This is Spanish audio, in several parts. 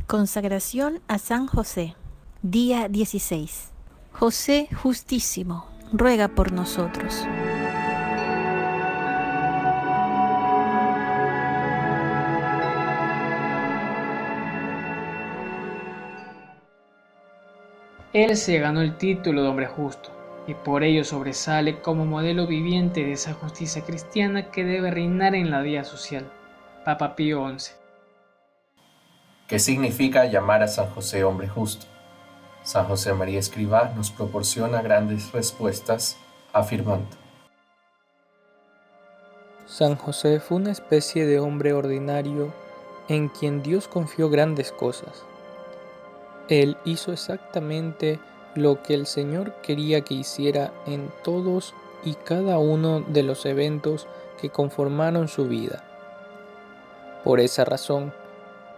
Consagración a San José. Día 16. José Justísimo, ruega por nosotros. Él se ganó el título de hombre justo, y por ello sobresale como modelo viviente de esa justicia cristiana que debe reinar en la vida social. Papa Pío XI. ¿Qué significa llamar a San José hombre justo? San José María Escrivá nos proporciona grandes respuestas afirmando: San José fue una especie de hombre ordinario en quien Dios confió grandes cosas. Él hizo exactamente lo que el Señor quería que hiciera en todos y cada uno de los eventos que conformaron su vida. Por esa razón,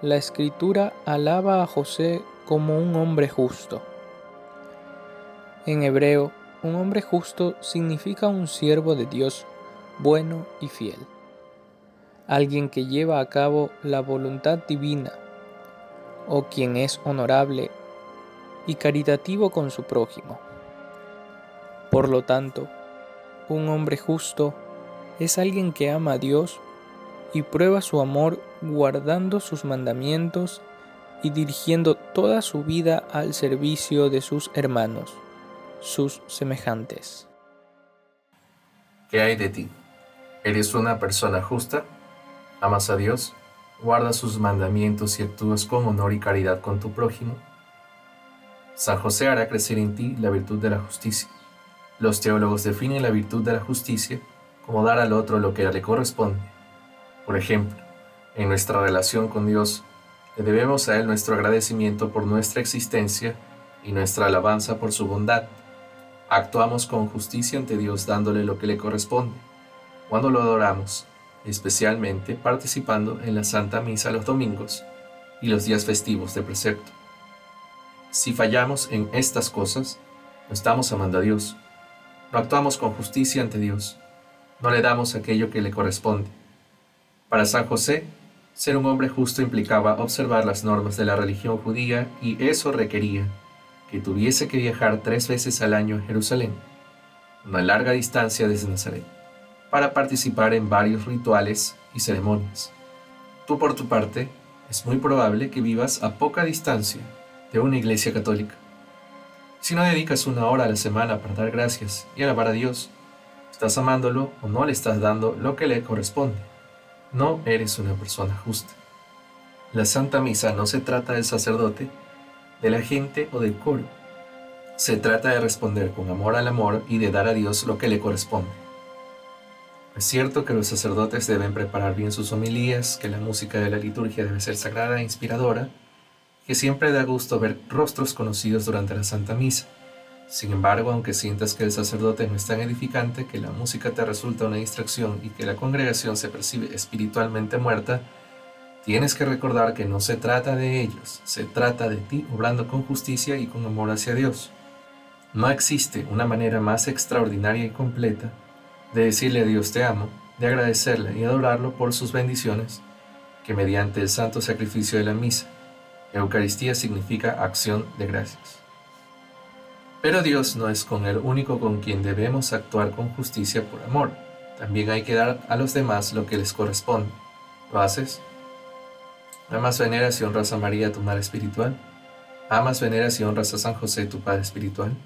la Escritura alaba a José como un hombre justo. En hebreo, un hombre justo significa un siervo de Dios, bueno y fiel. Alguien que lleva a cabo la voluntad divina, o quien es honorable y caritativo con su prójimo. Por lo tanto, un hombre justo es alguien que ama a Dios y prueba su amor guardando sus mandamientos y dirigiendo toda su vida al servicio de sus hermanos, sus semejantes. ¿Qué hay de ti? ¿Eres una persona justa? ¿Amas a Dios? ¿Guardas sus mandamientos y actúas con honor y caridad con tu prójimo? San José hará crecer en ti la virtud de la justicia. Los teólogos definen la virtud de la justicia como dar al otro lo que le corresponde. Por ejemplo, en nuestra relación con Dios, le debemos a Él nuestro agradecimiento por nuestra existencia y nuestra alabanza por su bondad. Actuamos con justicia ante Dios dándole lo que le corresponde, cuando lo adoramos, especialmente participando en la Santa Misa los domingos y los días festivos de precepto. Si fallamos en estas cosas, no estamos amando a Dios, no actuamos con justicia ante Dios, no le damos aquello que le corresponde. Para San José, ser un hombre justo implicaba observar las normas de la religión judía y eso requería que tuviese que viajar 3 veces al año a Jerusalén, una larga distancia desde Nazaret, para participar en varios rituales y ceremonias. Tú, por tu parte, es muy probable que vivas a poca distancia de una iglesia católica. Si no dedicas 1 hora a la semana para dar gracias y alabar a Dios, ¿estás amándolo o no le estás dando lo que le corresponde? No eres una persona justa. La Santa Misa no se trata del sacerdote, de la gente o del coro. Se trata de responder con amor al amor y de dar a Dios lo que le corresponde. Es cierto que los sacerdotes deben preparar bien sus homilías, que la música de la liturgia debe ser sagrada e inspiradora, que siempre da gusto ver rostros conocidos durante la Santa Misa. Sin embargo, aunque sientas que el sacerdote no es tan edificante, que la música te resulta una distracción y que la congregación se percibe espiritualmente muerta, tienes que recordar que no se trata de ellos, se trata de ti obrando con justicia y con amor hacia Dios. No existe una manera más extraordinaria y completa de decirle a Dios te amo, de agradecerle y adorarlo por sus bendiciones, que mediante el santo sacrificio de la misa. Eucaristía significa acción de gracias. Pero Dios no es con el único con quien debemos actuar con justicia por amor. También hay que dar a los demás lo que les corresponde. ¿Lo haces? ¿Amas, veneras y honras a María, tu madre espiritual? ¿Amas, veneras y honras a San José, tu padre espiritual?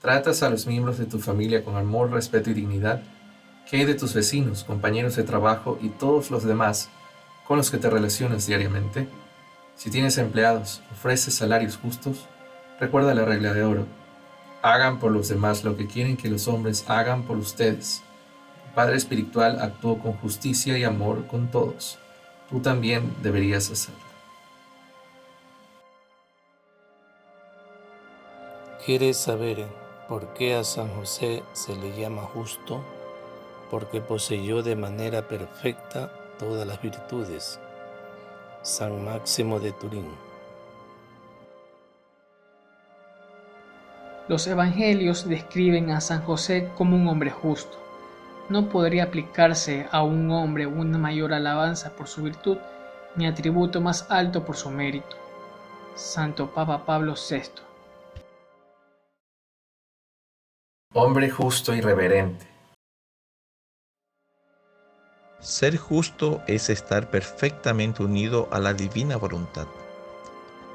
¿Tratas a los miembros de tu familia con amor, respeto y dignidad? ¿Qué hay de tus vecinos, compañeros de trabajo y todos los demás con los que te relacionas diariamente? Si tienes empleados, ofreces salarios justos. Recuerda la regla de oro. Hagan por los demás lo que quieren que los hombres hagan por ustedes. El Padre Espiritual actuó con justicia y amor con todos. Tú también deberías hacerlo. ¿Quieres saber por qué a San José se le llama justo? Porque poseyó de manera perfecta todas las virtudes. San Máximo de Turín. Los evangelios describen a San José como un hombre justo. No podría aplicarse a un hombre una mayor alabanza por su virtud, ni atributo más alto por su mérito. Santo Papa Pablo VI. Hombre justo y reverente. Ser justo es estar perfectamente unido a la divina voluntad,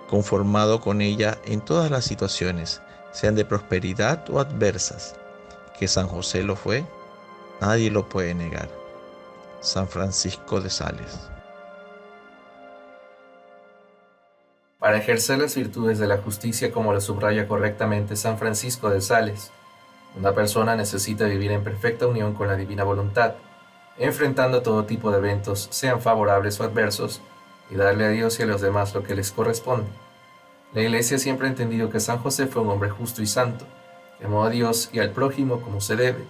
conformado con ella en todas las situaciones, sean de prosperidad o adversas. Que San José lo fue, nadie lo puede negar. San Francisco de Sales. Para ejercer las virtudes de la justicia, como lo subraya correctamente San Francisco de Sales, una persona necesita vivir en perfecta unión con la divina voluntad, enfrentando todo tipo de eventos, sean favorables o adversos, y darle a Dios y a los demás lo que les corresponde. La Iglesia siempre ha entendido que San José fue un hombre justo y santo, que amó a Dios y al prójimo como se debe,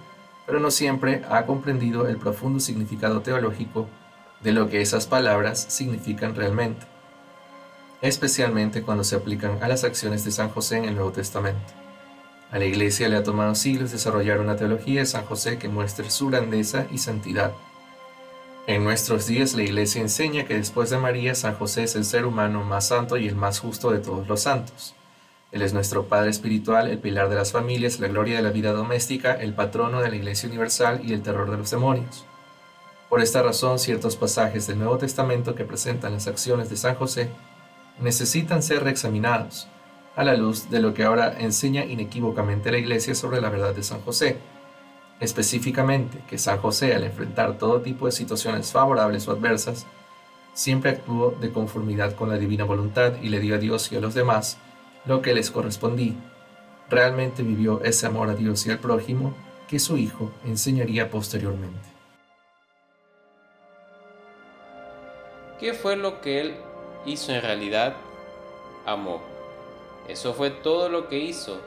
pero no siempre ha comprendido el profundo significado teológico de lo que esas palabras significan realmente, especialmente cuando se aplican a las acciones de San José en el Nuevo Testamento. A la Iglesia le ha tomado siglos desarrollar una teología de San José que muestre su grandeza y santidad. En nuestros días la Iglesia enseña que después de María, San José es el ser humano más santo y el más justo de todos los santos. Él es nuestro Padre espiritual, el pilar de las familias, la gloria de la vida doméstica, el patrono de la Iglesia universal y el terror de los demonios. Por esta razón, ciertos pasajes del Nuevo Testamento que presentan las acciones de San José necesitan ser reexaminados a la luz de lo que ahora enseña inequívocamente la Iglesia sobre la verdad de San José. Específicamente, que San José, al enfrentar todo tipo de situaciones favorables o adversas, siempre actuó de conformidad con la divina voluntad y le dio a Dios y a los demás lo que les correspondía. Realmente vivió ese amor a Dios y al prójimo que su hijo enseñaría posteriormente. ¿Qué fue lo que él hizo en realidad? Amó. Eso fue todo lo que hizo,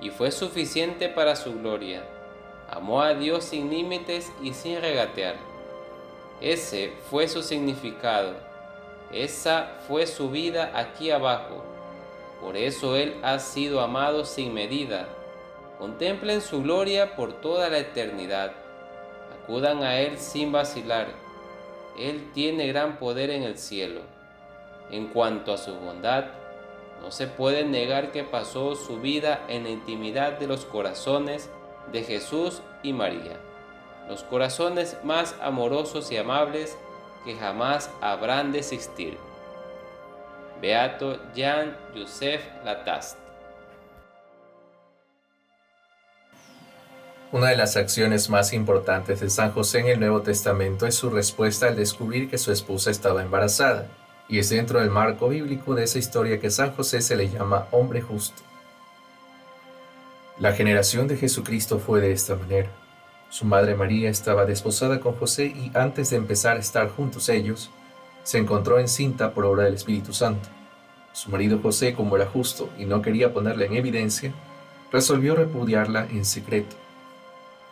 y fue suficiente para su gloria. Amó a Dios sin límites y sin regatear. Ese fue su significado. Esa fue su vida aquí abajo. Por eso Él ha sido amado sin medida. Contemplen su gloria por toda la eternidad. Acudan a Él sin vacilar. Él tiene gran poder en el cielo. En cuanto a su bondad, no se puede negar que pasó su vida en la intimidad de los corazones de Jesús y María, los corazones más amorosos y amables que jamás habrán de existir. Beato Jean-Joseph Lataste. Una de las acciones más importantes de San José en el Nuevo Testamento es su respuesta al descubrir que su esposa estaba embarazada, y es dentro del marco bíblico de esa historia que San José se le llama hombre justo. La generación de Jesucristo fue de esta manera. Su madre María estaba desposada con José y antes de empezar a estar juntos ellos, se encontró encinta por obra del Espíritu Santo. Su marido José, como era justo y no quería ponerla en evidencia, resolvió repudiarla en secreto.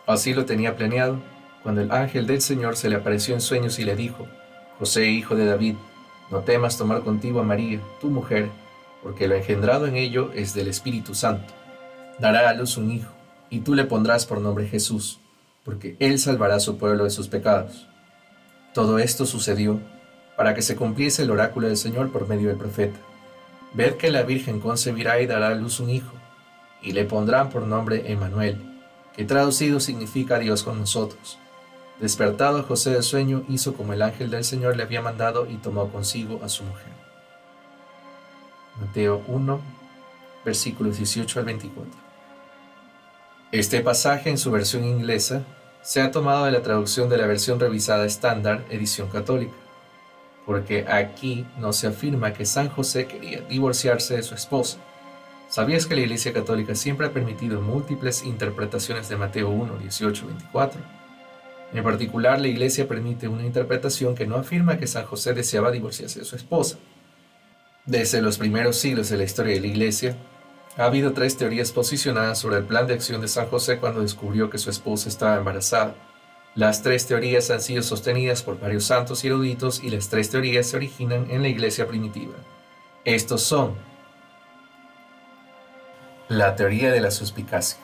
Así lo tenía planeado cuando el ángel del Señor se le apareció en sueños y le dijo: José, hijo de David, no temas tomar contigo a María, tu mujer, porque lo engendrado en ello es del Espíritu Santo. Dará a luz un hijo, y tú le pondrás por nombre Jesús, porque él salvará a su pueblo de sus pecados. Todo esto sucedió para que se cumpliese el oráculo del Señor por medio del profeta. Ved que la Virgen concebirá y dará a luz un hijo, y le pondrán por nombre Emmanuel, que traducido significa Dios con nosotros. Despertado José del sueño, hizo como el ángel del Señor le había mandado y tomó consigo a su mujer. Mateo 1, versículos 18 al 24. Este pasaje en su versión inglesa se ha tomado de la traducción de la versión revisada estándar, edición católica, porque aquí no se afirma que San José quería divorciarse de su esposa. ¿Sabías que la Iglesia Católica siempre ha permitido múltiples interpretaciones de Mateo 1, 18, 24? En particular, la Iglesia permite una interpretación que no afirma que San José deseaba divorciarse de su esposa. Desde los primeros siglos de la historia de la Iglesia, ha habido 3 teorías posicionadas sobre el plan de acción de San José cuando descubrió que su esposa estaba embarazada. Las 3 teorías han sido sostenidas por varios santos y eruditos y las 3 teorías se originan en la Iglesia primitiva. Estos son: la teoría de la suspicacia.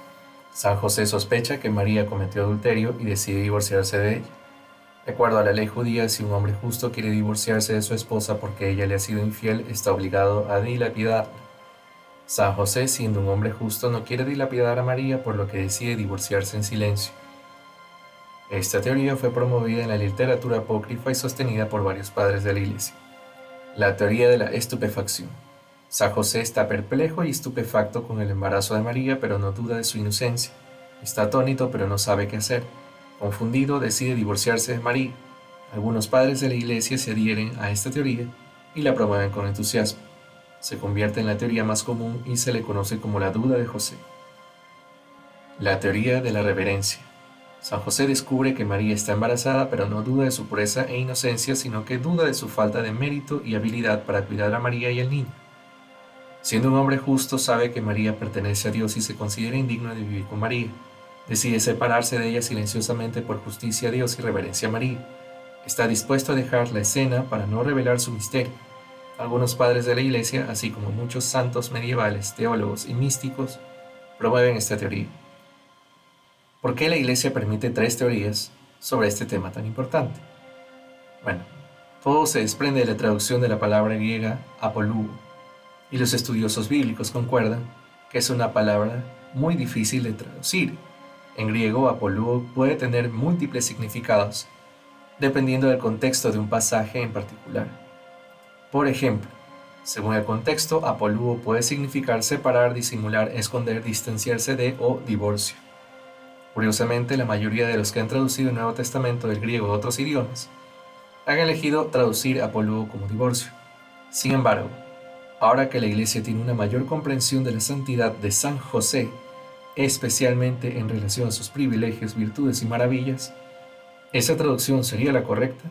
San José sospecha que María cometió adulterio y decide divorciarse de ella. De acuerdo a la ley judía, si un hombre justo quiere divorciarse de su esposa porque ella le ha sido infiel, está obligado a dilapidarla. San José, siendo un hombre justo, no quiere dilapidar a María, por lo que decide divorciarse en silencio. Esta teoría fue promovida en la literatura apócrifa y sostenida por varios padres de la Iglesia. La teoría de la estupefacción. San José está perplejo y estupefacto con el embarazo de María, pero no duda de su inocencia. Está atónito, pero no sabe qué hacer. Confundido, decide divorciarse de María. Algunos padres de la Iglesia se adhieren a esta teoría y la promueven con entusiasmo. Se convierte en la teoría más común y se le conoce como la duda de José. La teoría de la reverencia. San José descubre que María está embarazada, pero no duda de su pureza e inocencia, sino que duda de su falta de mérito y habilidad para cuidar a María y al niño. Siendo un hombre justo, sabe que María pertenece a Dios y se considera indigno de vivir con María. Decide separarse de ella silenciosamente por justicia a Dios y reverencia a María. Está dispuesto a dejar la escena para no revelar su misterio. Algunos padres de la Iglesia, así como muchos santos medievales, teólogos y místicos, promueven esta teoría. ¿Por qué la Iglesia permite 3 teorías sobre este tema tan importante? Bueno, todo se desprende de la traducción de la palabra griega apoluo, y los estudiosos bíblicos concuerdan que es una palabra muy difícil de traducir. En griego, apoluo puede tener múltiples significados, dependiendo del contexto de un pasaje en particular. Por ejemplo, según el contexto, apoluo puede significar separar, disimular, esconder, distanciarse de o divorcio. Curiosamente, la mayoría de los que han traducido el Nuevo Testamento del griego a otros idiomas han elegido traducir apoluo como divorcio. Sin embargo, ahora que la Iglesia tiene una mayor comprensión de la santidad de San José, especialmente en relación a sus privilegios, virtudes y maravillas, ¿esa traducción sería la correcta?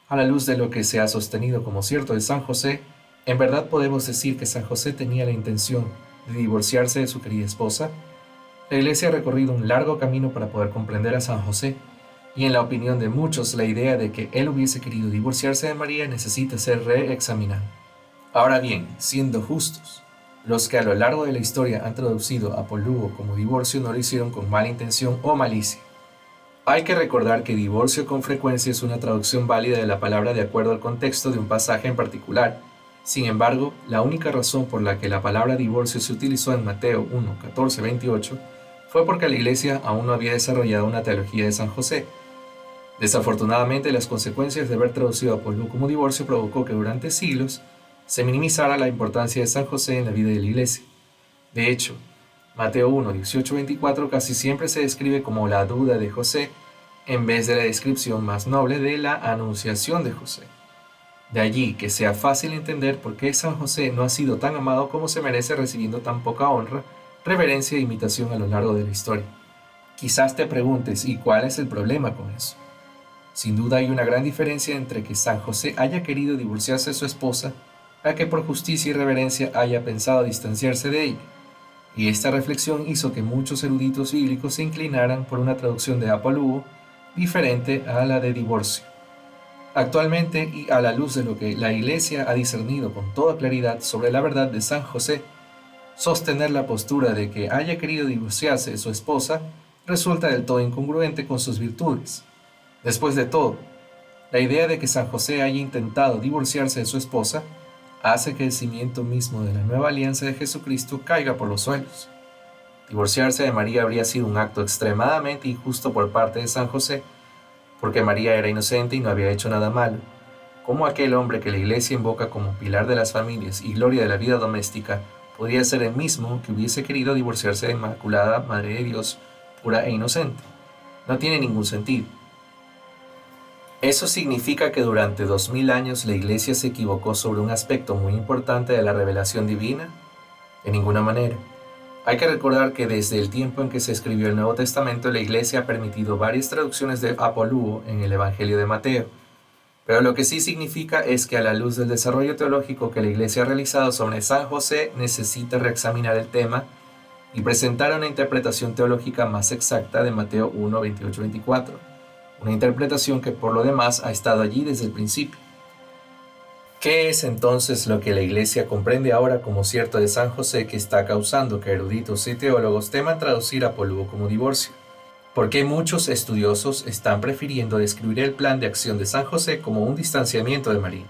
A la luz de lo que se ha sostenido como cierto de San José, ¿en verdad podemos decir que San José tenía la intención de divorciarse de su querida esposa? La Iglesia ha recorrido un largo camino para poder comprender a San José, y en la opinión de muchos, la idea de que él hubiese querido divorciarse de María necesita ser reexaminada. Ahora bien, siendo justos, los que a lo largo de la historia han traducido apoluo como divorcio no lo hicieron con mala intención o malicia. Hay que recordar que divorcio con frecuencia es una traducción válida de la palabra de acuerdo al contexto de un pasaje en particular. Sin embargo, la única razón por la que la palabra divorcio se utilizó en Mateo 1, 14, 28 fue porque la Iglesia aún no había desarrollado una teología de San José. Desafortunadamente, las consecuencias de haber traducido apoluo como divorcio provocó que durante siglos se minimizara la importancia de San José en la vida de la Iglesia. De hecho, Mateo 1, 18, 24 casi siempre se describe como la duda de José, en vez de la descripción más noble de la anunciación de José. De allí que sea fácil entender por qué San José no ha sido tan amado como se merece, recibiendo tan poca honra, reverencia e imitación a lo largo de la historia. Quizás te preguntes, ¿y cuál es el problema con eso? Sin duda hay una gran diferencia entre que San José haya querido divorciarse de su esposa a que por justicia y reverencia haya pensado distanciarse de ella. Y esta reflexión hizo que muchos eruditos bíblicos se inclinaran por una traducción de apoluo diferente a la de divorcio. Actualmente, y a la luz de lo que la Iglesia ha discernido con toda claridad sobre la verdad de San José, sostener la postura de que haya querido divorciarse de su esposa resulta del todo incongruente con sus virtudes. Después de todo, la idea de que San José haya intentado divorciarse de su esposa hace que el cimiento mismo de la nueva alianza de Jesucristo caiga por los suelos. Divorciarse de María habría sido un acto extremadamente injusto por parte de San José, porque María era inocente y no había hecho nada malo. ¿Cómo aquel hombre que la Iglesia invoca como pilar de las familias y gloria de la vida doméstica podría ser el mismo que hubiese querido divorciarse de Inmaculada Madre de Dios, pura e inocente? No tiene ningún sentido. ¿Eso significa que durante 2000 años la Iglesia se equivocó sobre un aspecto muy importante de la revelación divina? De ninguna manera. Hay que recordar que desde el tiempo en que se escribió el Nuevo Testamento, la Iglesia ha permitido varias traducciones de apoluo en el Evangelio de Mateo. Pero lo que sí significa es que a la luz del desarrollo teológico que la Iglesia ha realizado sobre San José, necesita reexaminar el tema y presentar una interpretación teológica más exacta de Mateo 1, 28, 24. Una interpretación que por lo demás ha estado allí desde el principio. ¿Qué es entonces lo que la Iglesia comprende ahora como cierto de San José que está causando que eruditos y teólogos teman traducir apoluo como divorcio? ¿Por qué muchos estudiosos están prefiriendo describir el plan de acción de San José como un distanciamiento de María?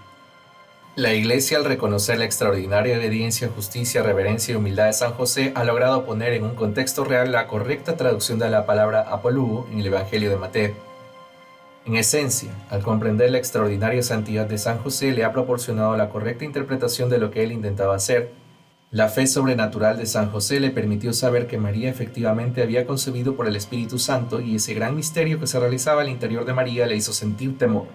La Iglesia, al reconocer la extraordinaria obediencia, justicia, reverencia y humildad de San José, ha logrado poner en un contexto real la correcta traducción de la palabra apolugo en el Evangelio de Mateo. En esencia, al comprender la extraordinaria santidad de San José, le ha proporcionado la correcta interpretación de lo que él intentaba hacer. La fe sobrenatural de San José le permitió saber que María efectivamente había concebido por el Espíritu Santo, y ese gran misterio que se realizaba al interior de María le hizo sentir temor.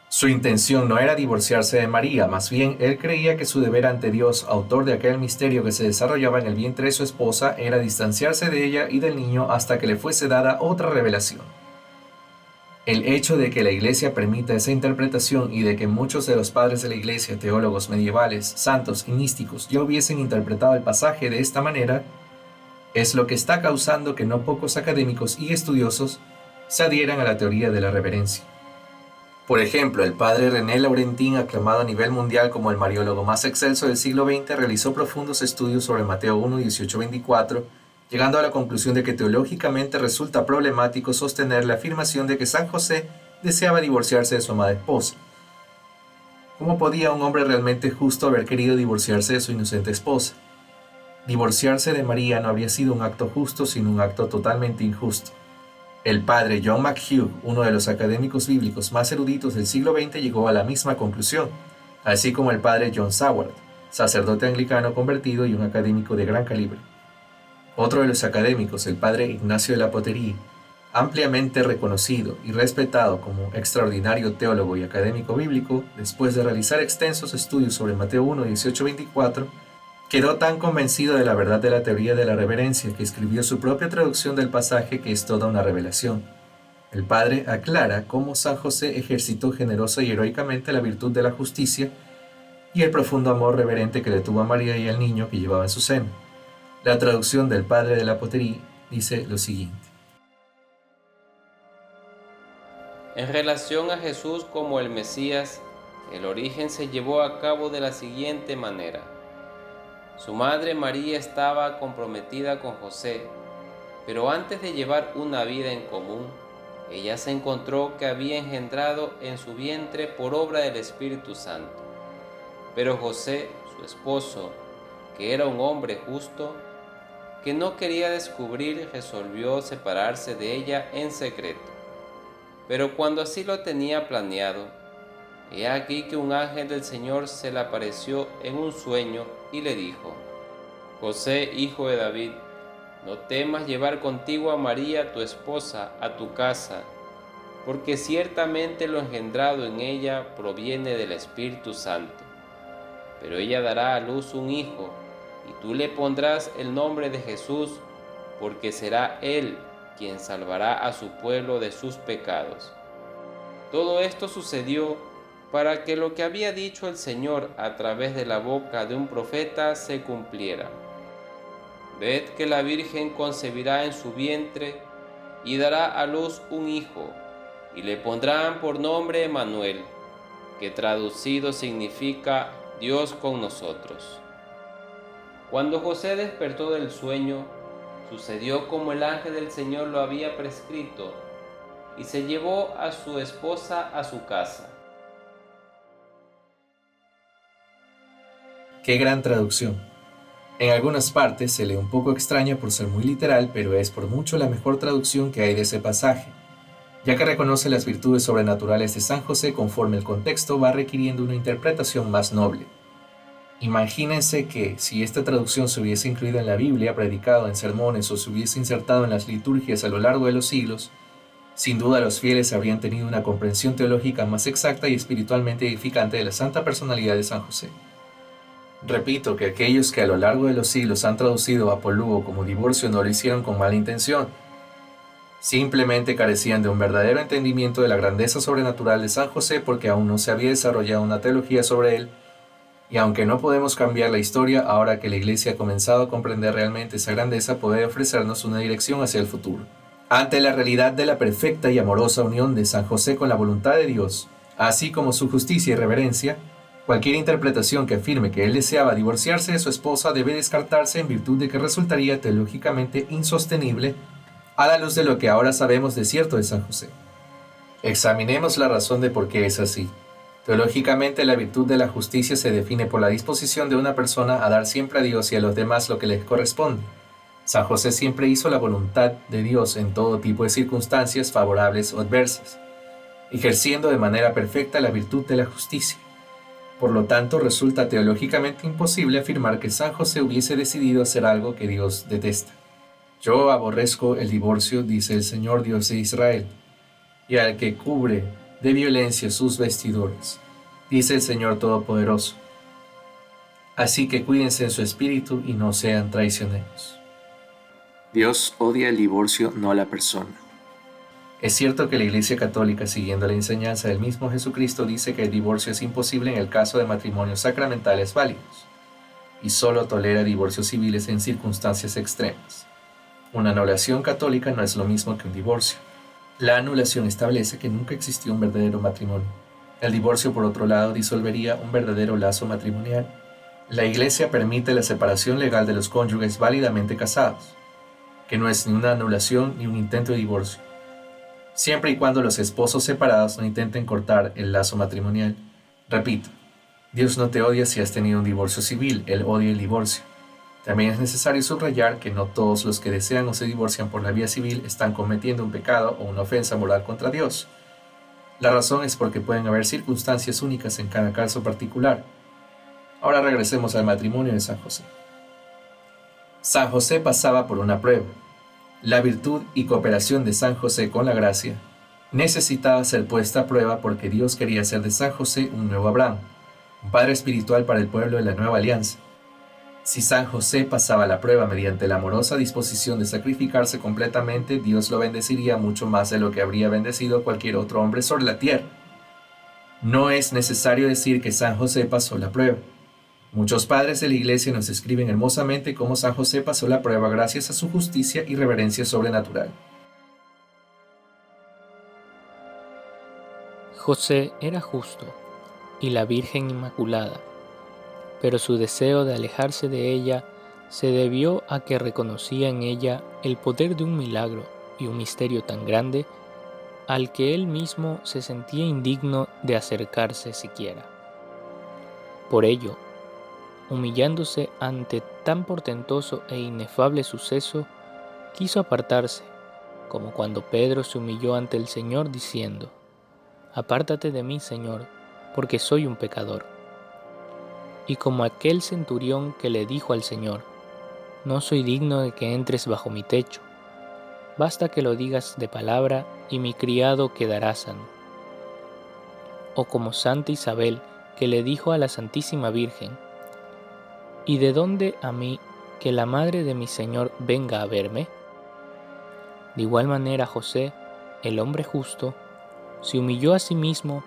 Su intención no era divorciarse de María, más bien él creía que su deber ante Dios, autor de aquel misterio que se desarrollaba en el vientre de su esposa, era distanciarse de ella y del niño hasta que le fuese dada otra revelación. El hecho de que la Iglesia permita esa interpretación y de que muchos de los padres de la Iglesia, teólogos medievales, santos y místicos ya hubiesen interpretado el pasaje de esta manera, es lo que está causando que no pocos académicos y estudiosos se adhieran a la teoría de la reverencia. Por ejemplo, el padre René Laurentin, aclamado a nivel mundial como el mariólogo más excelso del siglo XX, realizó profundos estudios sobre Mateo 1, 18-24, llegando a la conclusión de que teológicamente resulta problemático sostener la afirmación de que San José deseaba divorciarse de su amada esposa. ¿Cómo podía un hombre realmente justo haber querido divorciarse de su inocente esposa? Divorciarse de María no habría sido un acto justo, sino un acto totalmente injusto. El padre John McHugh, uno de los académicos bíblicos más eruditos del siglo XX, llegó a la misma conclusión, así como el padre John Saward, sacerdote anglicano convertido y un académico de gran calibre. Otro de los académicos, el padre Ignacio de la Poterie, ampliamente reconocido y respetado como extraordinario teólogo y académico bíblico, después de realizar extensos estudios sobre Mateo 1, 18-24, quedó tan convencido de la verdad de la teoría de la reverencia que escribió su propia traducción del pasaje, que es toda una revelación. El padre aclara cómo San José ejercitó generosa y heroicamente la virtud de la justicia y el profundo amor reverente que le tuvo a María y al niño que llevaba en su seno. La traducción del padre de la Poterie dice lo siguiente. En relación a Jesús como el Mesías, el origen se llevó a cabo de la siguiente manera. Su madre María estaba comprometida con José, pero antes de llevar una vida en común, ella se encontró que había engendrado en su vientre por obra del Espíritu Santo. Pero José, su esposo, que era un hombre justo, que no quería descubrir, resolvió separarse de ella en secreto. Pero cuando así lo tenía planeado, he aquí que un ángel del Señor se le apareció en un sueño y le dijo: José, hijo de David, no temas llevar contigo a María, tu esposa, a tu casa, porque ciertamente lo engendrado en ella proviene del Espíritu Santo. Pero ella dará a luz un hijo, y tú le pondrás el nombre de Jesús, porque será él quien salvará a su pueblo de sus pecados. Todo esto sucedió para que lo que había dicho el Señor a través de la boca de un profeta se cumpliera. Ved que la Virgen concebirá en su vientre y dará a luz un hijo, y le pondrán por nombre Emmanuel, que traducido significa Dios con nosotros. Cuando José despertó del sueño, sucedió como el ángel del Señor lo había prescrito, y se llevó a su esposa a su casa. ¡Qué gran traducción! En algunas partes se lee un poco extraña por ser muy literal, pero es por mucho la mejor traducción que hay de ese pasaje, ya que reconoce las virtudes sobrenaturales de San José conforme el contexto va requiriendo una interpretación más noble. Imagínense que, si esta traducción se hubiese incluido en la Biblia, predicado en sermones o se hubiese insertado en las liturgias a lo largo de los siglos, sin duda los fieles habrían tenido una comprensión teológica más exacta y espiritualmente edificante de la santa personalidad de San José. Repito que aquellos que a lo largo de los siglos han traducido apolugo como divorcio no lo hicieron con mala intención. Simplemente carecían de un verdadero entendimiento de la grandeza sobrenatural de San José, porque aún no se había desarrollado una teología sobre él. Y aunque no podemos cambiar la historia, ahora que la Iglesia ha comenzado a comprender realmente esa grandeza, puede ofrecernos una dirección hacia el futuro. Ante la realidad de la perfecta y amorosa unión de San José con la voluntad de Dios, así como su justicia y reverencia, cualquier interpretación que afirme que él deseaba divorciarse de su esposa debe descartarse, en virtud de que resultaría teológicamente insostenible a la luz de lo que ahora sabemos de cierto de San José. Examinemos la razón de por qué es así. Teológicamente, la virtud de la justicia se define por la disposición de una persona a dar siempre a Dios y a los demás lo que les corresponde. San José siempre hizo la voluntad de Dios en todo tipo de circunstancias, favorables o adversas, ejerciendo de manera perfecta la virtud de la justicia. Por lo tanto, resulta teológicamente imposible afirmar que San José hubiese decidido hacer algo que Dios detesta. Yo aborrezco el divorcio, dice el Señor Dios de Israel, y al que cubre de violencia sus vestiduras, dice el Señor Todopoderoso. Así que cuídense en su espíritu y no sean traicioneros. Dios odia el divorcio, no a la persona. Es cierto que la Iglesia Católica, siguiendo la enseñanza del mismo Jesucristo, dice que el divorcio es imposible en el caso de matrimonios sacramentales válidos, y solo tolera divorcios civiles en circunstancias extremas. Una anulación católica no es lo mismo que un divorcio. La anulación establece que nunca existió un verdadero matrimonio. El divorcio, por otro lado, disolvería un verdadero lazo matrimonial. La Iglesia permite la separación legal de los cónyuges válidamente casados, que no es ni una anulación ni un intento de divorcio, siempre y cuando los esposos separados no intenten cortar el lazo matrimonial. Repito, Dios no te odia si has tenido un divorcio civil, Él odia el divorcio. También es necesario subrayar que no todos los que desean o se divorcian por la vía civil están cometiendo un pecado o una ofensa moral contra Dios. La razón es porque pueden haber circunstancias únicas en cada caso particular. Ahora regresemos al matrimonio de San José. San José pasaba por una prueba. La virtud y cooperación de San José con la gracia necesitaba ser puesta a prueba porque Dios quería hacer de San José un nuevo Abraham, un padre espiritual para el pueblo de la nueva alianza. Si San José pasaba la prueba mediante la amorosa disposición de sacrificarse completamente, Dios lo bendeciría mucho más de lo que habría bendecido cualquier otro hombre sobre la tierra. No es necesario decir que San José pasó la prueba. Muchos padres de la Iglesia nos escriben hermosamente cómo San José pasó la prueba gracias a su justicia y reverencia sobrenatural. José era justo y la Virgen Inmaculada, pero su deseo de alejarse de ella se debió a que reconocía en ella el poder de un milagro y un misterio tan grande al que él mismo se sentía indigno de acercarse siquiera. Por ello, humillándose ante tan portentoso e inefable suceso, quiso apartarse, como cuando Pedro se humilló ante el Señor diciendo: «Apártate de mí, Señor, porque soy un pecador». Y como aquel centurión que le dijo al Señor: «No soy digno de que entres bajo mi techo, basta que lo digas de palabra y mi criado quedará sano». O como Santa Isabel, que le dijo a la Santísima Virgen: «¿Y de dónde a mí que la madre de mi Señor venga a verme?». De igual manera José, el hombre justo, se humilló a sí mismo,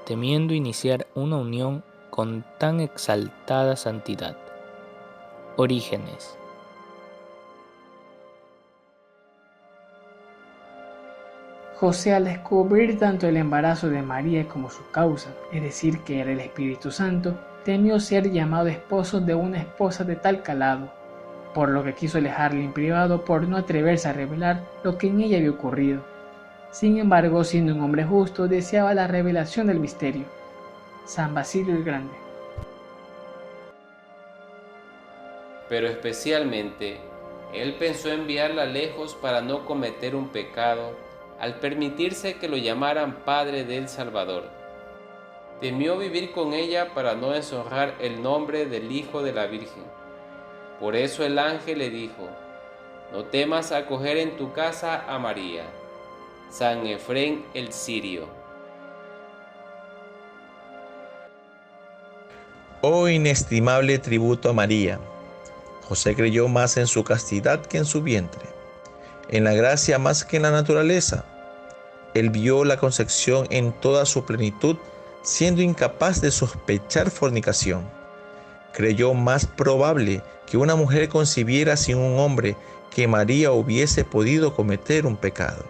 temiendo iniciar una unión con tan exaltada santidad. Orígenes. José, al descubrir tanto el embarazo de María como su causa, es decir, que era el Espíritu Santo, temió ser llamado esposo de una esposa de tal calado, por lo que quiso alejarle en privado por no atreverse a revelar lo que en ella había ocurrido. Sin embargo, siendo un hombre justo, deseaba la revelación del misterio. San Basilio el Grande. Pero especialmente, él pensó enviarla lejos para no cometer un pecado al permitirse que lo llamaran Padre del Salvador. Temió vivir con ella para no deshonrar el nombre del Hijo de la Virgen. Por eso el ángel le dijo: «No temas acoger en tu casa a María». San Efrén el Sirio. Oh inestimable tributo a María. José creyó más en su castidad que en su vientre, en la gracia más que en la naturaleza. Él vio la concepción en toda su plenitud, siendo incapaz de sospechar fornicación. Creyó más probable que una mujer concibiera sin un hombre que María hubiese podido cometer un pecado.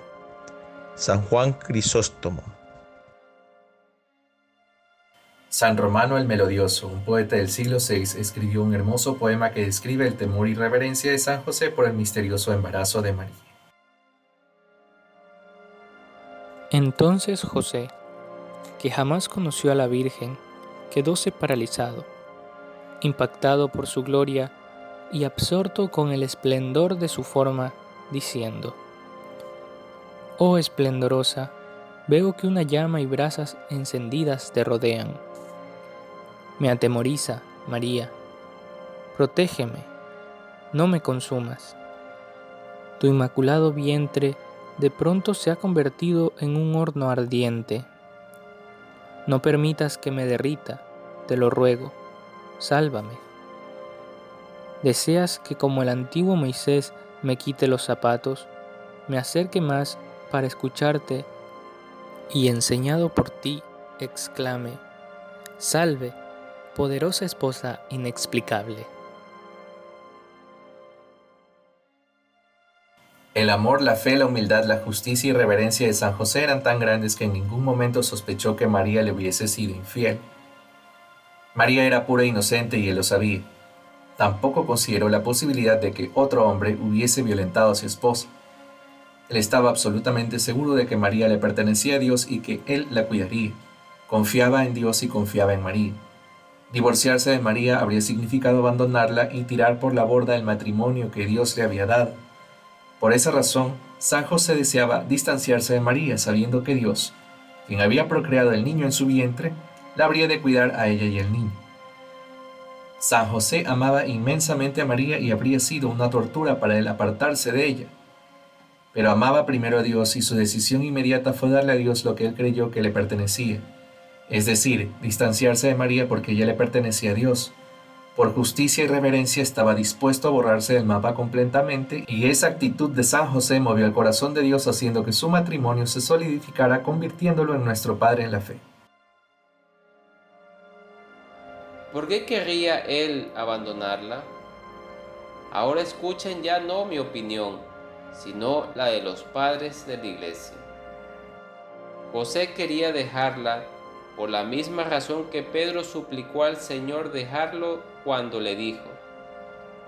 San Juan Crisóstomo. San Romano el Melodioso, un poeta del siglo VI, escribió un hermoso poema que describe el temor y reverencia de San José por el misterioso embarazo de María. Entonces José, que jamás conoció a la Virgen, quedóse paralizado, impactado por su gloria y absorto con el esplendor de su forma, diciendo: Oh esplendorosa, veo que una llama y brasas encendidas te rodean. Me atemoriza, María. Protégeme, no me consumas. Tu inmaculado vientre de pronto se ha convertido en un horno ardiente. No permitas que me derrita, te lo ruego, sálvame. ¿Deseas que como el antiguo Moisés me quite los zapatos, me acerque más para escucharte y enseñado por ti exclame: Salve, poderosa esposa inexplicable? El amor, la fe, la humildad, la justicia y reverencia de San José eran tan grandes que en ningún momento sospechó que María le hubiese sido infiel. María era pura e inocente y él lo sabía. Tampoco consideró la posibilidad de que otro hombre hubiese violentado a su esposa. Él estaba absolutamente seguro de que María le pertenecía a Dios y que él la cuidaría. Confiaba en Dios y confiaba en María. Divorciarse de María habría significado abandonarla y tirar por la borda el matrimonio que Dios le había dado. Por esa razón, San José deseaba distanciarse de María, sabiendo que Dios, quien había procreado el niño en su vientre, la habría de cuidar a ella y al niño. San José amaba inmensamente a María y habría sido una tortura para él apartarse de ella. Pero amaba primero a Dios y su decisión inmediata fue darle a Dios lo que él creyó que le pertenecía, es decir, distanciarse de María porque ella le pertenecía a Dios. Por justicia y reverencia estaba dispuesto a borrarse del mapa completamente y esa actitud de San José movió el corazón de Dios haciendo que su matrimonio se solidificara convirtiéndolo en nuestro Padre en la fe. ¿Por qué querría él abandonarla? Ahora escuchen ya no mi opinión, sino la de los padres de la iglesia. José quería dejarla por la misma razón que Pedro suplicó al Señor dejarlo cuando le dijo: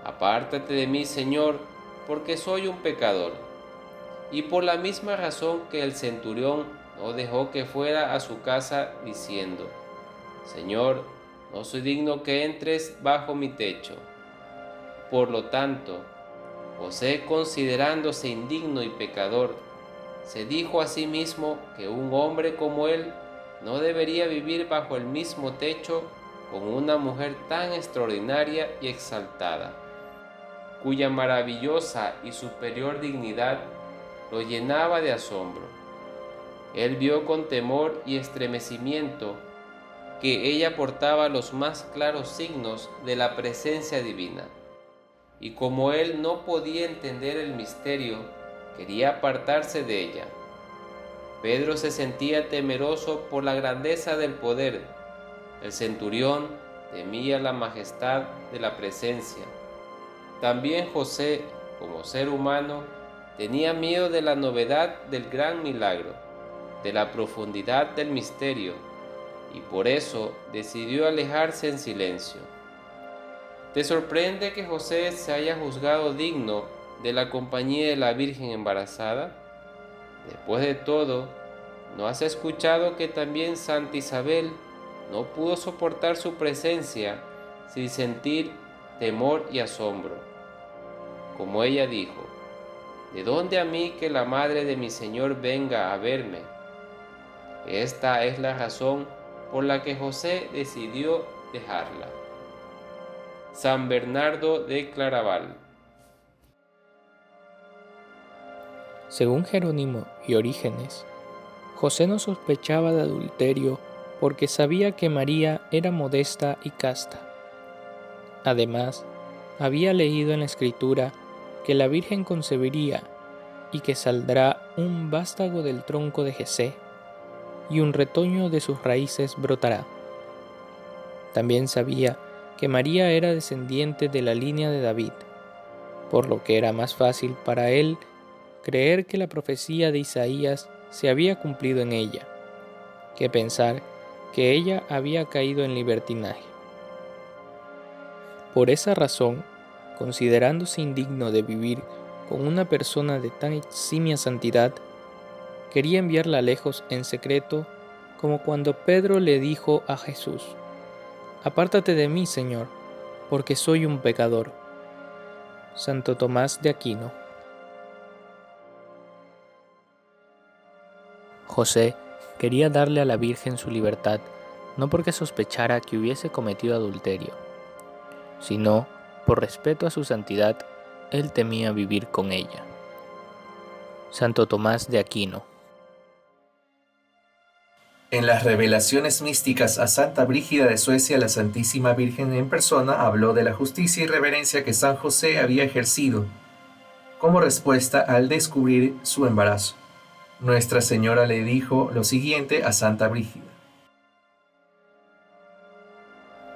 Apártate de mí, Señor, porque soy un pecador. Y por la misma razón que el centurión no dejó que fuera a su casa diciendo: Señor, no soy digno que entres bajo mi techo. Por lo tanto, José, considerándose indigno y pecador, se dijo a sí mismo que un hombre como él no debería vivir bajo el mismo techo con una mujer tan extraordinaria y exaltada, cuya maravillosa y superior dignidad lo llenaba de asombro. Él vio con temor y estremecimiento que ella portaba los más claros signos de la presencia divina, y como él no podía entender el misterio, quería apartarse de ella. Pedro se sentía temeroso por la grandeza del poder. El centurión temía la majestad de la presencia. También José, como ser humano, tenía miedo de la novedad del gran milagro, de la profundidad del misterio, y por eso decidió alejarse en silencio. ¿Te sorprende que José se haya juzgado digno de la compañía de la Virgen embarazada? Después de todo, ¿no has escuchado que también Santa Isabel no pudo soportar su presencia sin sentir temor y asombro? Como ella dijo: ¿de dónde a mí que la madre de mi Señor venga a verme? Esta es la razón por la que José decidió dejarla. San Bernardo de Claraval. Según Jerónimo y Orígenes, José no sospechaba de adulterio porque sabía que María era modesta y casta. Además, había leído en la Escritura que la Virgen concebiría y que saldrá un vástago del tronco de Jesé, y un retoño de sus raíces brotará. También sabía que María era descendiente de la línea de David, por lo que era más fácil para él creer que la profecía de Isaías se había cumplido en ella, que pensar que ella había caído en libertinaje. Por esa razón, considerándose indigno de vivir con una persona de tan eximia santidad, quería enviarla lejos en secreto, como cuando Pedro le dijo a Jesús: «Apártate de mí, Señor, porque soy un pecador». Santo Tomás de Aquino. José quería darle a la Virgen su libertad, no porque sospechara que hubiese cometido adulterio, sino por respeto a su santidad. Él temía vivir con ella. Santo Tomás de Aquino. En las revelaciones místicas a Santa Brígida de Suecia, la Santísima Virgen en persona habló de la justicia y reverencia que San José había ejercido como respuesta al descubrir su embarazo. Nuestra Señora le dijo lo siguiente a Santa Brígida: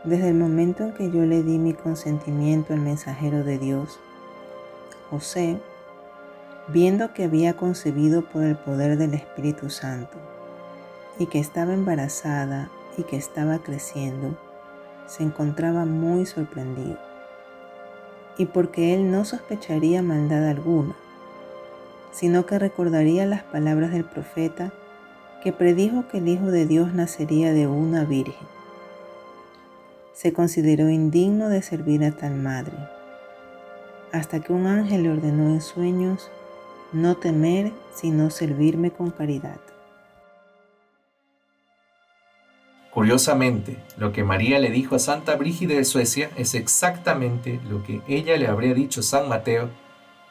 Desde el momento en que yo le di mi consentimiento al mensajero de Dios, José, viendo que había concebido por el poder del Espíritu Santo, y que estaba embarazada y que estaba creciendo, se encontraba muy sorprendido. Y porque él no sospecharía maldad alguna, sino que recordaría las palabras del profeta que predijo que el Hijo de Dios nacería de una virgen, se consideró indigno de servir a tal madre, hasta que un ángel le ordenó en sueños no temer, sino servirme con caridad. Curiosamente, lo que María le dijo a Santa Brígida de Suecia es exactamente lo que ella le habría dicho a San Mateo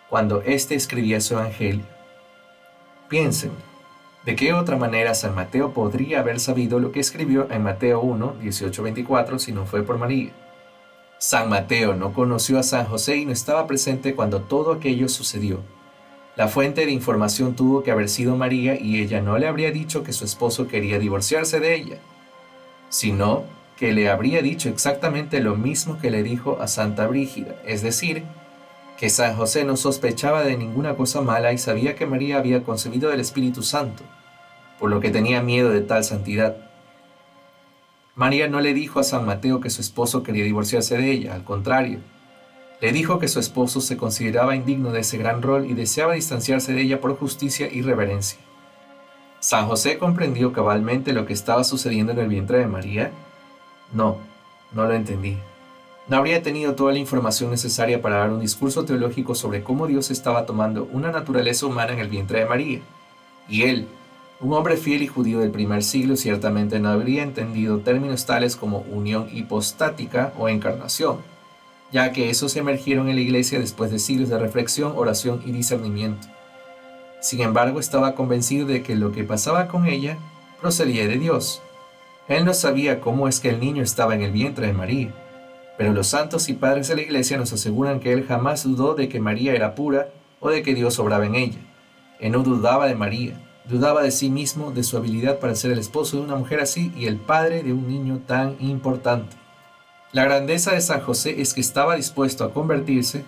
cuando éste escribía su evangelio. Piensen, ¿de qué otra manera San Mateo podría haber sabido lo que escribió en Mateo 1, 18-24 si no fue por María? San Mateo no conoció a San José y no estaba presente cuando todo aquello sucedió. La fuente de información tuvo que haber sido María y ella no le habría dicho que su esposo quería divorciarse de ella, sino que le habría dicho exactamente lo mismo que le dijo a Santa Brígida, es decir, que San José no sospechaba de ninguna cosa mala y sabía que María había concebido del Espíritu Santo, por lo que tenía miedo de tal santidad. María no le dijo a San Mateo que su esposo quería divorciarse de ella, al contrario, le dijo que su esposo se consideraba indigno de ese gran rol y deseaba distanciarse de ella por justicia y reverencia. ¿San José comprendió cabalmente lo que estaba sucediendo en el vientre de María? No lo entendí. No habría tenido toda la información necesaria para dar un discurso teológico sobre cómo Dios estaba tomando una naturaleza humana en el vientre de María. Y él, un hombre fiel y judío del primer siglo, ciertamente no habría entendido términos tales como unión hipostática o encarnación, ya que esos emergieron en la Iglesia después de siglos de reflexión, oración y discernimiento. Sin embargo, estaba convencido de que lo que pasaba con ella procedía de Dios. Él no sabía cómo es que el niño estaba en el vientre de María, pero los santos y padres de la Iglesia nos aseguran que él jamás dudó de que María era pura o de que Dios obraba en ella. Él no dudaba de María, dudaba de sí mismo, de su habilidad para ser el esposo de una mujer así y el padre de un niño tan importante. La grandeza de San José es que estaba dispuesto a convertirse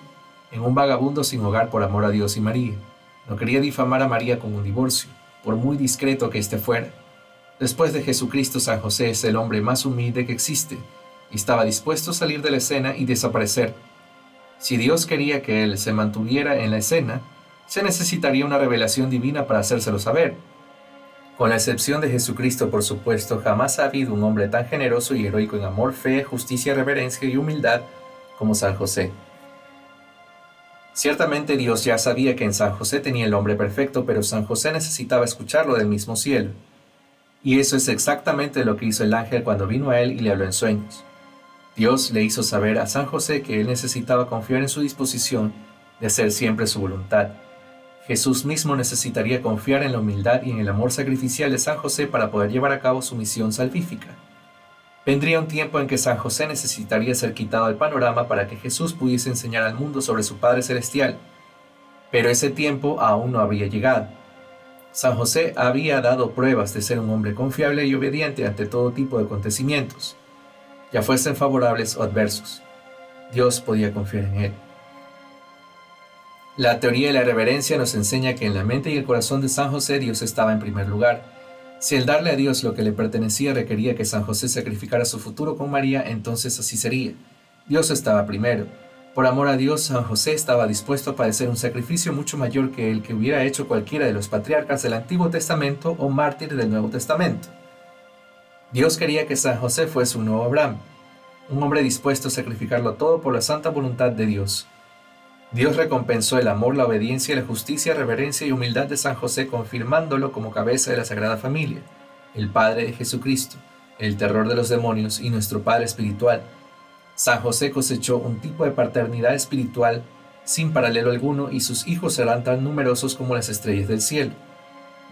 en un vagabundo sin hogar por amor a Dios y María. No quería difamar a María con un divorcio, por muy discreto que éste fuera. Después de Jesucristo, San José es el hombre más humilde que existe, y estaba dispuesto a salir de la escena y desaparecer. Si Dios quería que él se mantuviera en la escena, se necesitaría una revelación divina para hacérselo saber. Con la excepción de Jesucristo, por supuesto, jamás ha habido un hombre tan generoso y heroico en amor, fe, justicia, reverencia y humildad como San José. Ciertamente Dios ya sabía que en San José tenía el hombre perfecto, pero San José necesitaba escucharlo del mismo cielo. Y eso es exactamente lo que hizo el ángel cuando vino a él y le habló en sueños. Dios le hizo saber a San José que él necesitaba confiar en su disposición de hacer siempre su voluntad. Jesús mismo necesitaría confiar en la humildad y en el amor sacrificial de San José para poder llevar a cabo su misión salvífica. Vendría un tiempo en que San José necesitaría ser quitado del panorama para que Jesús pudiese enseñar al mundo sobre su Padre Celestial, pero ese tiempo aún no había llegado. San José había dado pruebas de ser un hombre confiable y obediente ante todo tipo de acontecimientos, ya fuesen favorables o adversos. Dios podía confiar en él. La teoría de la reverencia nos enseña que en la mente y el corazón de San José Dios estaba en primer lugar. Si el darle a Dios lo que le pertenecía requería que San José sacrificara su futuro con María, entonces así sería. Dios estaba primero. Por amor a Dios, San José estaba dispuesto a padecer un sacrificio mucho mayor que el que hubiera hecho cualquiera de los patriarcas del Antiguo Testamento o mártir del Nuevo Testamento. Dios quería que San José fuese un nuevo Abraham, un hombre dispuesto a sacrificarlo todo por la santa voluntad de Dios. Dios recompensó el amor, la obediencia, la justicia, reverencia y humildad de San José, confirmándolo como cabeza de la Sagrada Familia, el Padre de Jesucristo, el terror de los demonios y nuestro Padre espiritual. San José cosechó un tipo de paternidad espiritual sin paralelo alguno y sus hijos serán tan numerosos como las estrellas del cielo.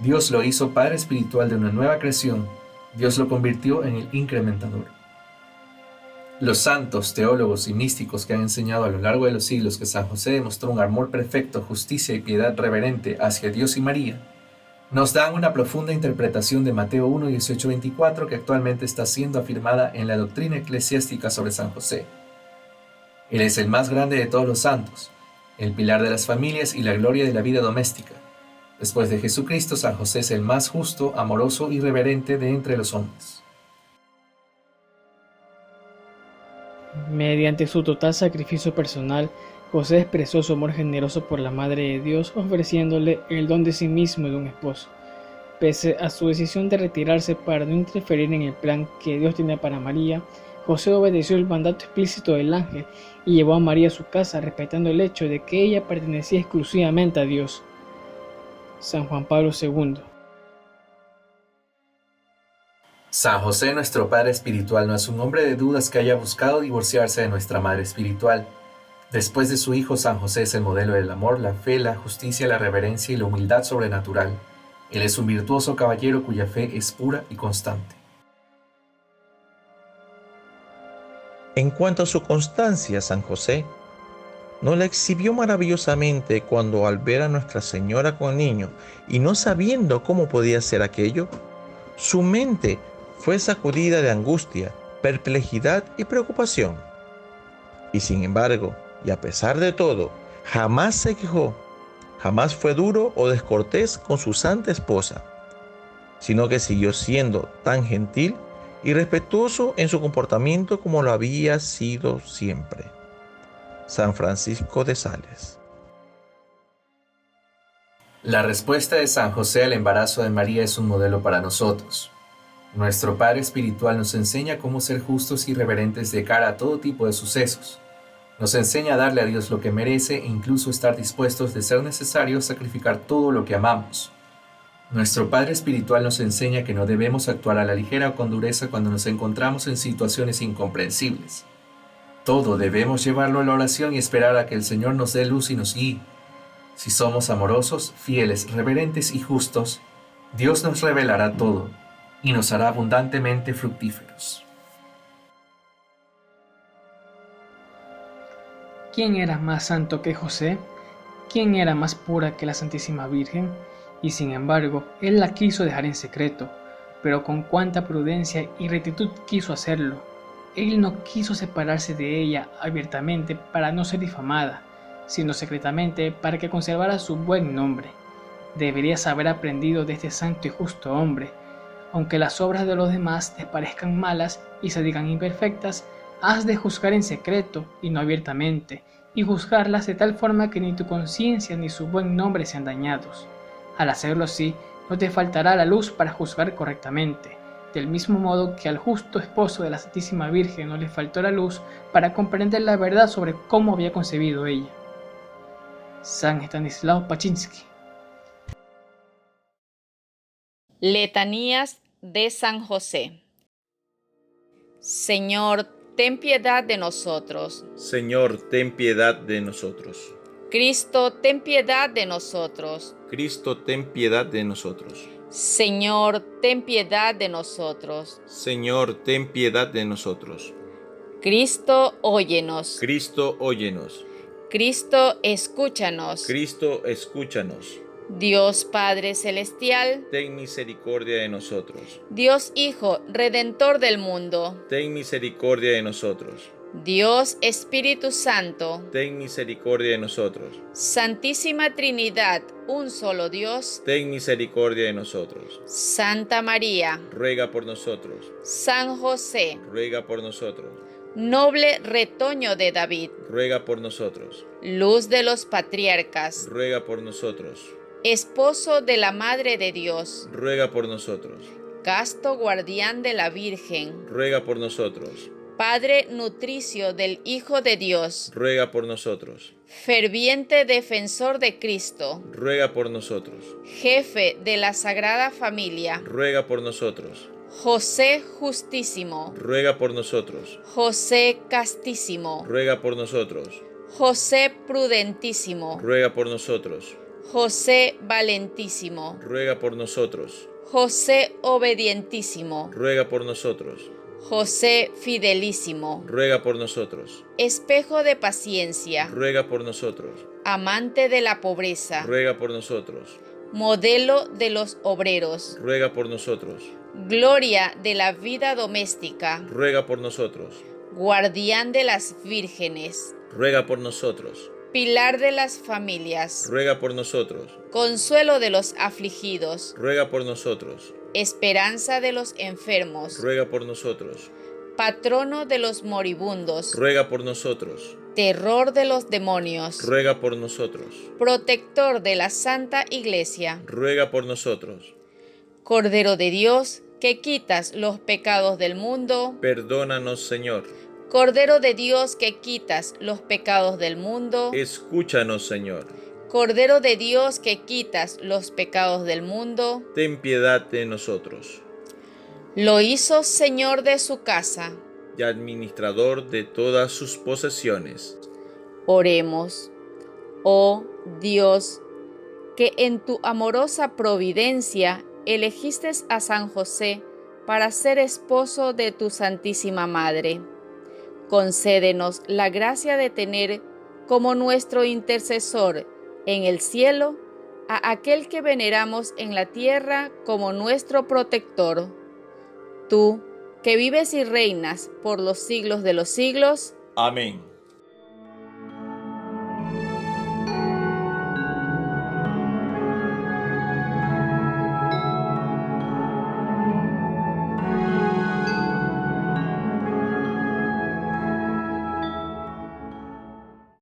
Dios lo hizo Padre espiritual de una nueva creación. Dios lo convirtió en el incrementador. Los santos, teólogos y místicos que han enseñado a lo largo de los siglos que San José demostró un amor perfecto, justicia y piedad reverente hacia Dios y María, nos dan una profunda interpretación de Mateo 1, 18, 24 que actualmente está siendo afirmada en la doctrina eclesiástica sobre San José. Él es el más grande de todos los santos, el pilar de las familias y la gloria de la vida doméstica. Después de Jesucristo, San José es el más justo, amoroso y reverente de entre los hombres. Mediante su total sacrificio personal, José expresó su amor generoso por la Madre de Dios, ofreciéndole el don de sí mismo de un esposo. Pese a su decisión de retirarse para no interferir en el plan que Dios tenía para María, José obedeció el mandato explícito del ángel y llevó a María a su casa, respetando el hecho de que ella pertenecía exclusivamente a Dios. San Juan Pablo II. San José, nuestro Padre espiritual, no es un hombre de dudas que haya buscado divorciarse de nuestra Madre espiritual. Después de su hijo, San José es el modelo del amor, la fe, la justicia, la reverencia y la humildad sobrenatural. Él es un virtuoso caballero cuya fe es pura y constante. En cuanto a su constancia, San José nos la exhibió maravillosamente cuando, al ver a Nuestra Señora con el niño y no sabiendo cómo podía ser aquello, su mente fue sacudida de angustia, perplejidad y preocupación. Y sin embargo, y a pesar de todo, jamás se quejó, jamás fue duro o descortés con su santa esposa, sino que siguió siendo tan gentil y respetuoso en su comportamiento como lo había sido siempre. San Francisco de Sales. La respuesta de San José al embarazo de María es un modelo para nosotros. Nuestro Padre espiritual nos enseña cómo ser justos y reverentes de cara a todo tipo de sucesos. Nos enseña a darle a Dios lo que merece e incluso estar dispuestos, de ser necesario, a sacrificar todo lo que amamos. Nuestro Padre espiritual nos enseña que no debemos actuar a la ligera o con dureza cuando nos encontramos en situaciones incomprensibles. Todo debemos llevarlo a la oración y esperar a que el Señor nos dé luz y nos guíe. Si somos amorosos, fieles, reverentes y justos, Dios nos revelará todo y nos hará abundantemente fructíferos. ¿Quién era más santo que José? ¿Quién era más pura que la Santísima Virgen? Y sin embargo, él la quiso dejar en secreto, pero con cuánta prudencia y rectitud quiso hacerlo. Él no quiso separarse de ella abiertamente para no ser difamada, sino secretamente para que conservara su buen nombre. Deberías haber aprendido de este santo y justo hombre. Aunque las obras de los demás te parezcan malas y se digan imperfectas, has de juzgar en secreto y no abiertamente, y juzgarlas de tal forma que ni tu conciencia ni su buen nombre sean dañados. Al hacerlo así, no te faltará la luz para juzgar correctamente, del mismo modo que al justo esposo de la Santísima Virgen no le faltó la luz para comprender la verdad sobre cómo había concebido ella. San Estanislao Paczynski. Letanías de San José. Señor, ten piedad de nosotros. Señor, ten piedad de nosotros. Cristo, ten piedad de nosotros. Cristo, ten piedad de nosotros. Señor, ten piedad de nosotros. Señor, ten piedad de nosotros. Cristo, óyenos. Cristo, óyenos. Cristo, escúchanos. Cristo, escúchanos. Dios Padre Celestial, Ten misericordia de nosotros. Dios Hijo, Redentor del mundo, Ten misericordia de nosotros. Dios Espíritu Santo, Ten misericordia de nosotros. Santísima Trinidad, un solo Dios, Ten misericordia de nosotros. Santa María, Ruega por nosotros. San José, Ruega por nosotros. Noble retoño de David, ruega por nosotros. luz de los patriarcas, Ruega por nosotros. esposo de la Madre de Dios, Ruega por nosotros. casto guardián de la Virgen, Ruega por nosotros. Padre nutricio del Hijo de Dios, Ruega por nosotros. ferviente defensor de Cristo, Ruega por nosotros. jefe de la Sagrada Familia, Ruega por nosotros. José justísimo, Ruega por nosotros. José castísimo, Ruega por nosotros. José prudentísimo, Ruega por nosotros. José valentísimo, Ruega por nosotros. José obedientísimo, Ruega por nosotros. José fidelísimo, Ruega por nosotros. espejo de paciencia, Ruega por nosotros. amante de la pobreza, Ruega por nosotros. modelo de los obreros, Ruega por nosotros. gloria de la vida doméstica, Ruega por nosotros. guardián de las vírgenes, Ruega por nosotros. pilar de las familias, Ruega por nosotros. consuelo de los afligidos, Ruega por nosotros. esperanza de los enfermos, Ruega por nosotros. patrono de los moribundos, Ruega por nosotros. terror de los demonios, Ruega por nosotros. protector de la Santa Iglesia, Ruega por nosotros. Cordero de Dios, que quitas los pecados del mundo, Perdónanos, Señor. Cordero de Dios, que quitas los pecados del mundo, Escúchanos, Señor. Cordero de Dios, que quitas los pecados del mundo, Ten piedad de nosotros. lo hizo Señor de su casa. Y administrador de todas sus posesiones. Oremos. Oh Dios, que en tu amorosa providencia elegiste a San José para ser esposo de tu Santísima Madre. Concédenos la gracia de tener como nuestro intercesor en el cielo a aquel que veneramos en la tierra como nuestro protector. Tú, que vives y reinas por los siglos de los siglos. Amén.